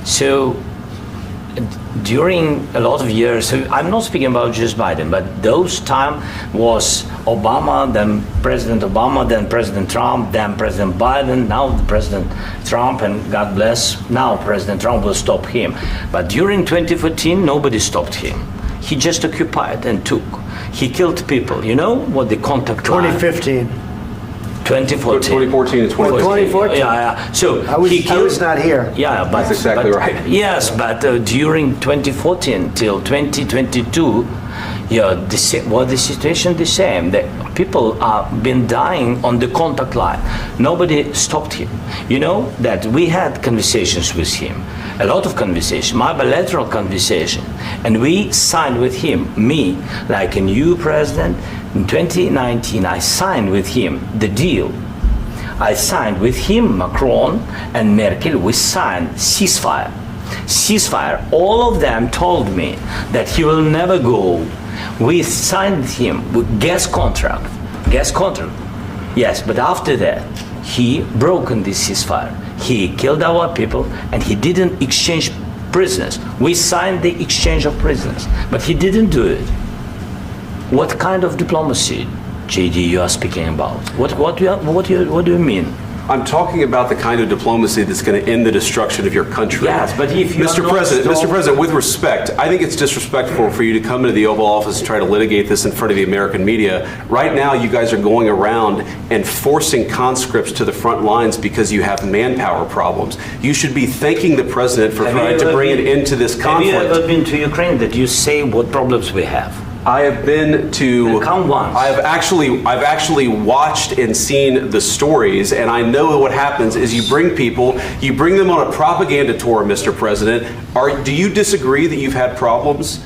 Speaker 2: So during a lot of years, so I'm not speaking about just Biden, but those time was Obama, then President Obama, then President Trump, then President Biden, now the President Trump, and God bless, now President Trump will stop him. But during 2014, nobody stopped him. He just occupied and took. He killed people. You know what the contact line?
Speaker 1: 2015.
Speaker 16: 2014
Speaker 2: 2014.
Speaker 16: and 2014.
Speaker 1: 2014.
Speaker 2: Yeah. So
Speaker 1: I was not here.
Speaker 2: Yeah, but
Speaker 16: that's exactly right.
Speaker 2: Yes, but during 2014 till 2022, yeah, the situation the same. The people have been dying on the contact line. Nobody stopped him. You know that we had conversations with him, a lot of conversation, my bilateral conversation, and we signed with him, me, like a new president. In 2019, I signed with him the deal. I signed with him, Macron and Merkel, we signed ceasefire. Ceasefire, all of them told me that he will never go. We signed with him with gas contract. Yes, but after that, he broken this ceasefire. He killed our people and he didn't exchange prisoners. We signed the exchange of prisoners, but he didn't do it. What kind of diplomacy, JD, you are speaking about? What do you mean?
Speaker 16: I'm talking about the kind of diplomacy that's going to end the destruction of your country.
Speaker 2: Yes, but if you
Speaker 16: Mr. President, with respect, I think it's disrespectful for you to come into the Oval Office and try to litigate this in front of the American media. Right now, you guys are going around and forcing conscripts to the front lines because you have manpower problems. You should be thanking the President for trying to bring an end to this conflict.
Speaker 2: Have you ever been to Ukraine that you say what problems we have?
Speaker 16: I have been to.
Speaker 2: Come once.
Speaker 16: I've actually watched and seen the stories, and I know what happens is you bring them on a propaganda tour, Mr. President. Do you disagree that you've had problems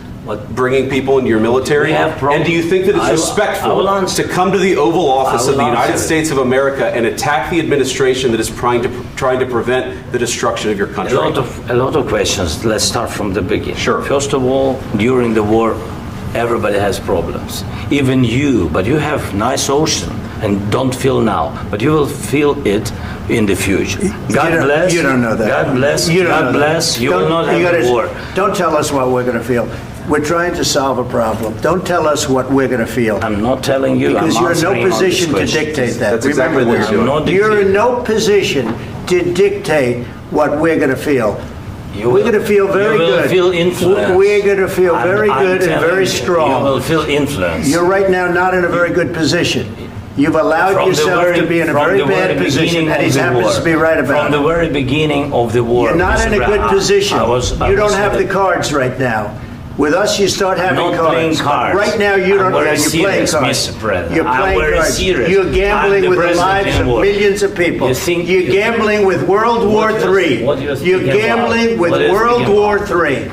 Speaker 16: bringing people into your military? And do you think that it's respectful to come to the Oval Office of the United States of America and attack the administration that is trying to prevent the destruction of your country?
Speaker 2: A lot of questions. Let's start from the beginning.
Speaker 16: Sure.
Speaker 2: First of all, during the war, everybody has problems, even you, but you have nice ocean and don't feel now, but you will feel it in the future. God bless.
Speaker 1: You don't know that.
Speaker 2: God bless.
Speaker 1: You don't
Speaker 2: God
Speaker 1: know
Speaker 2: bless.
Speaker 1: that.
Speaker 2: You will not have war.
Speaker 1: Don't tell us what we're going to feel. We're trying to solve a problem. Don't tell us what we're going to feel.
Speaker 2: I'm not telling you.
Speaker 1: Because you're in no position to dictate that. That's exactly what you're doing. You're in no position to dictate what we're going to feel. We're going to feel very good.
Speaker 2: You will feel influence.
Speaker 1: We're going to feel very good and very strong.
Speaker 2: You will feel influence.
Speaker 1: You're right now not in a very good position. You've allowed yourself to be in a very bad position, and he happens to be right about it.
Speaker 2: From the very beginning of the war.
Speaker 1: You're not in a good position. You don't have the cards right now. With us, you start having
Speaker 2: not
Speaker 1: cards.
Speaker 2: Playing cards.
Speaker 1: Right now, you don't. You're playing cards. You're playing cards.
Speaker 2: Serious.
Speaker 1: You're gambling with the lives of millions of people. You're gambling with World War III. You're gambling with World War III.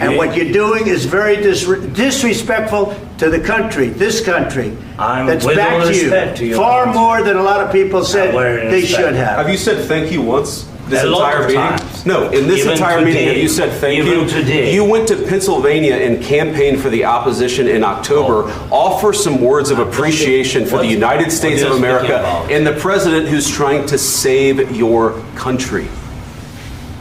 Speaker 1: And what you're doing is very disrespectful to the country, this country, that's backed you far more than a lot of people said they should have.
Speaker 16: Have you said thank you once? This
Speaker 2: a lot
Speaker 16: entire
Speaker 2: of
Speaker 16: meeting?
Speaker 2: times.
Speaker 16: No, in this
Speaker 2: Even
Speaker 16: entire meeting, have you said thank you?
Speaker 2: Even today.
Speaker 16: You went to Pennsylvania and campaigned for the opposition in October. Offer some words of appreciation for the United States of America and the president who's trying to save your country.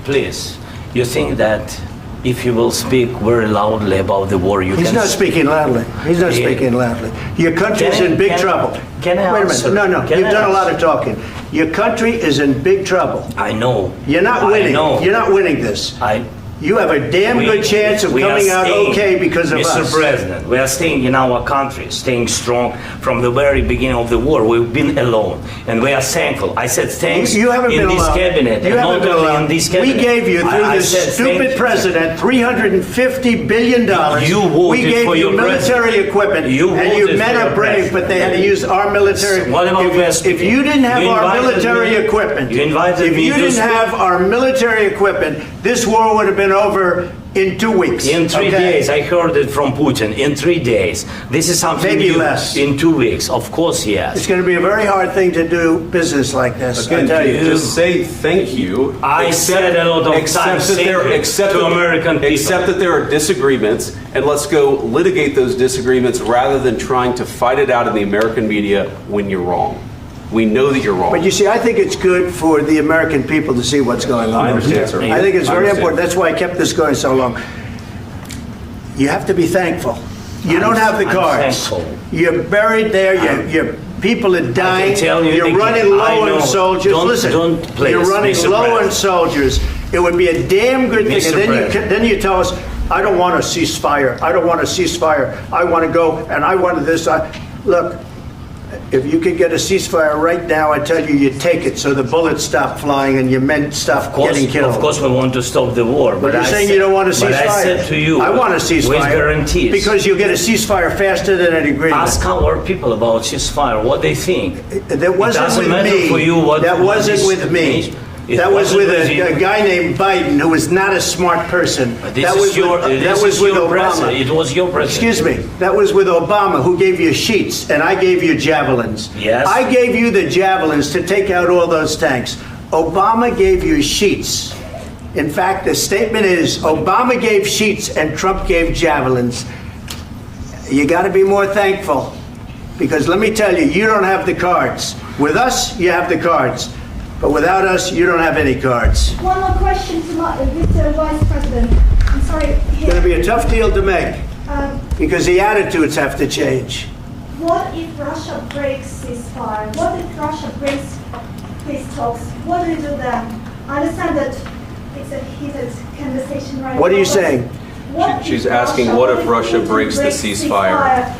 Speaker 2: Please, you think that if you will speak very loudly about the war, you
Speaker 1: He's
Speaker 2: can...
Speaker 1: not speaking loudly. He's not speaking loudly. Your country is in big trouble.
Speaker 2: Can I
Speaker 1: Wait a
Speaker 2: answer?
Speaker 1: minute. No,
Speaker 2: Can
Speaker 1: you've
Speaker 2: I
Speaker 1: done a lot
Speaker 2: answer?
Speaker 1: of talking. Your country is in big trouble.
Speaker 2: I know.
Speaker 1: You're not
Speaker 2: I
Speaker 1: winning.
Speaker 2: know.
Speaker 1: You're not winning this. You have a damn good chance of
Speaker 2: we are
Speaker 1: coming out
Speaker 2: staying,
Speaker 1: okay because of
Speaker 2: Mr.
Speaker 1: us.
Speaker 2: President, we are staying in our country, staying strong from the very beginning of the war. We've been alone, and we are thankful. I said thanks
Speaker 1: You haven't
Speaker 2: in
Speaker 1: been
Speaker 2: this
Speaker 1: alone.
Speaker 2: cabinet,
Speaker 1: You
Speaker 2: and
Speaker 1: haven't
Speaker 2: not
Speaker 1: been
Speaker 2: only
Speaker 1: alone.
Speaker 2: in this cabinet.
Speaker 1: We gave you, through
Speaker 2: I
Speaker 1: this
Speaker 2: said thank
Speaker 1: stupid
Speaker 2: you.
Speaker 1: president, $350 billion.
Speaker 2: You voted
Speaker 1: we gave
Speaker 2: for
Speaker 1: you
Speaker 2: your
Speaker 1: military
Speaker 2: president.
Speaker 1: equipment,
Speaker 2: You
Speaker 1: and you
Speaker 2: voted
Speaker 1: men
Speaker 2: for
Speaker 1: are
Speaker 2: your
Speaker 1: brave, but they had to use our military.
Speaker 2: What about West?
Speaker 1: If you didn't have
Speaker 2: You
Speaker 1: our
Speaker 2: invited
Speaker 1: military
Speaker 2: me-
Speaker 1: equipment,
Speaker 2: you invited
Speaker 1: if
Speaker 2: me
Speaker 1: you
Speaker 2: to
Speaker 1: didn't
Speaker 2: speak.
Speaker 1: have our military equipment, this war would have been over in 2 weeks.
Speaker 2: In 3 days, I heard it from Putin. In 3 days, this is something
Speaker 1: Maybe
Speaker 2: new.
Speaker 1: less.
Speaker 2: In 2 weeks, of course, yes.
Speaker 1: It's going to be a very hard thing to do business like this. I
Speaker 16: Again,
Speaker 1: tell you.
Speaker 16: just say thank you.
Speaker 2: I said a lot of
Speaker 16: Except
Speaker 2: times
Speaker 16: that there,
Speaker 2: thank you
Speaker 16: except
Speaker 2: to
Speaker 16: that-
Speaker 2: American people.
Speaker 16: Except that there are disagreements, and let's go litigate those disagreements rather than trying to fight it out in the American media when you're wrong. We know that you're wrong.
Speaker 1: But you see, I think it's good for the American people to see what's going on.
Speaker 16: I understand, sir.
Speaker 1: I think it's
Speaker 16: I
Speaker 1: very
Speaker 16: understand.
Speaker 1: important. That's why I kept this going so long. You have to be thankful. You don't have the
Speaker 2: I'm
Speaker 1: cards.
Speaker 2: thankful.
Speaker 1: You're buried there. Your people are dying.
Speaker 2: tell you
Speaker 1: You're
Speaker 2: again,
Speaker 1: running
Speaker 2: I
Speaker 1: low
Speaker 2: know.
Speaker 1: on soldiers.
Speaker 2: Don't-
Speaker 1: Listen,
Speaker 2: don't please,
Speaker 1: you're running
Speaker 2: Mr.
Speaker 1: low on
Speaker 2: President.
Speaker 1: soldiers. It would be a damn good thing.
Speaker 2: Mr.
Speaker 1: And
Speaker 2: President.
Speaker 1: then you tell us, I don't want a ceasefire. I don't want a ceasefire. I want to go, and I want this. Look, if you could get a ceasefire right now, I tell you, you'd take it so the bullets stop flying and your men stop getting killed.
Speaker 2: Of course, we want to stop the war.
Speaker 1: But you're saying you don't want a ceasefire.
Speaker 2: But I said to you,
Speaker 1: I want a ceasefire.
Speaker 2: with guarantees.
Speaker 1: Because you'll get a ceasefire faster than an agreement.
Speaker 2: Ask our people about ceasefire, what they think.
Speaker 1: That wasn't
Speaker 2: it doesn't
Speaker 1: with
Speaker 2: matter
Speaker 1: me.
Speaker 2: for you what
Speaker 1: That wasn't
Speaker 2: this
Speaker 1: with me.
Speaker 2: means. It
Speaker 1: That was
Speaker 2: wasn't
Speaker 1: with
Speaker 2: you.
Speaker 1: a guy named Biden who was not a smart person.
Speaker 2: This
Speaker 1: That
Speaker 2: is
Speaker 1: was
Speaker 2: your,
Speaker 1: with,
Speaker 2: this
Speaker 1: that was
Speaker 2: is
Speaker 1: with
Speaker 2: your
Speaker 1: Obama.
Speaker 2: president. It was your president.
Speaker 1: Excuse me. That was with Obama, who gave you sheets, and I gave you javelins.
Speaker 2: Yes.
Speaker 1: I gave you the javelins to take out all those tanks. Obama gave you sheets. In fact, the statement is Obama gave sheets and Trump gave javelins. You got to be more thankful, because let me tell you, you don't have the cards. With us, you have the cards. But without us, you don't have any cards.
Speaker 9: One more question to Mr. Vice President. I'm sorry.
Speaker 1: It's going to be a tough deal to make,
Speaker 9: Um,
Speaker 1: because the attitudes have to change.
Speaker 9: What if Russia breaks ceasefire? What if Russia breaks peace talks? What do you do then? I understand that it's a heated conversation right now.
Speaker 1: What are you
Speaker 9: but
Speaker 1: saying?
Speaker 9: what
Speaker 16: She's
Speaker 9: if
Speaker 16: asking, what if Russia
Speaker 9: Putin
Speaker 16: breaks the ceasefire?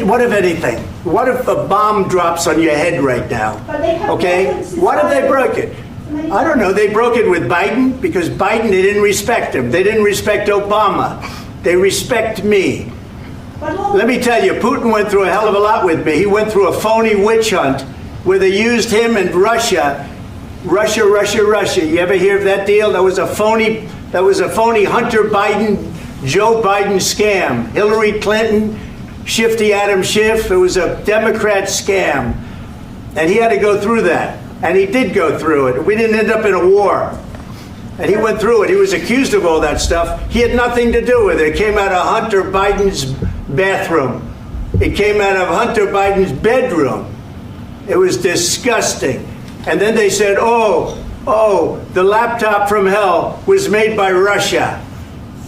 Speaker 1: What if anything? What if a bomb drops on your head right now?
Speaker 9: But they have
Speaker 1: Okay?
Speaker 9: broken ceasefire.
Speaker 1: What if they broke it? I don't know. They broke it with Biden because Biden, they didn't respect him. They didn't respect Obama. They respect me. Let me tell you, Putin went through a hell of a lot with me. He went through a phony witch hunt where they used him and Russia. Russia. You ever hear of that deal? That was a phony Hunter Biden, Joe Biden scam. Hillary Clinton, Shifty Adam Schiff. It was a Democrat scam. And he had to go through that. And he did go through it. We didn't end up in a war. And he went through it. He was accused of all that stuff. He had nothing to do with it. It came out of Hunter Biden's bathroom. It came out of Hunter Biden's bedroom. It was disgusting. And then they said, oh, the laptop from hell was made by Russia.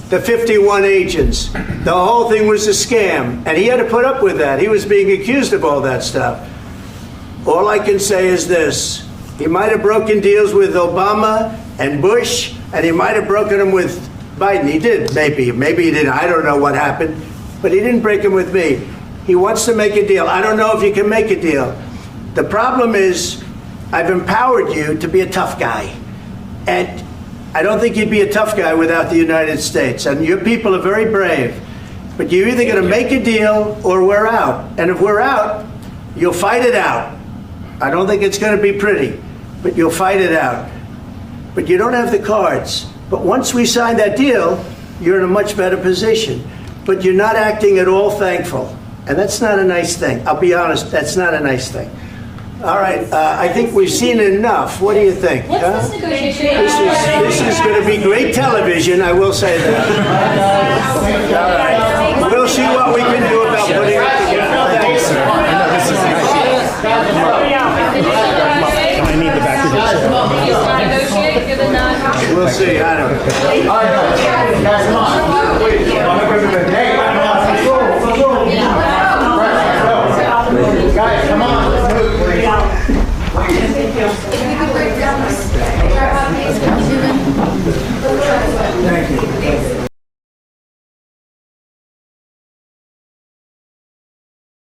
Speaker 1: The 51 agents. The whole thing was a scam. And he had to put up with that. He was being accused of all that stuff. All I can say is this. He might have broken deals with Obama and Bush, and he might have broken them with Biden. He did, maybe. Maybe he didn't. I don't know what happened. But he didn't break them with me. He wants to make a deal. I don't know if you can make a deal. The problem is, I've empowered you to be a tough guy. And I don't think you'd be a tough guy without the United States. And your people are very brave. But you're either going to make a deal or we're out. And if we're out, you'll fight it out. I don't think it's going to be pretty, but you'll fight it out. But you don't have the cards. But once we sign that deal, you're in a much better position. But you're not acting at all thankful. And that's not a nice thing. I'll be honest, that's not a nice thing. All right, I think we've seen enough. What do you think?
Speaker 17: What's this negotiation?
Speaker 1: This is going to be great television, I will say that. All right. We'll see what we can do about putting it together. Thanks, sir.
Speaker 17: I need the back of your chair.
Speaker 1: We'll see, I don't know.
Speaker 18: Guys, come on. Hey, guys, come on.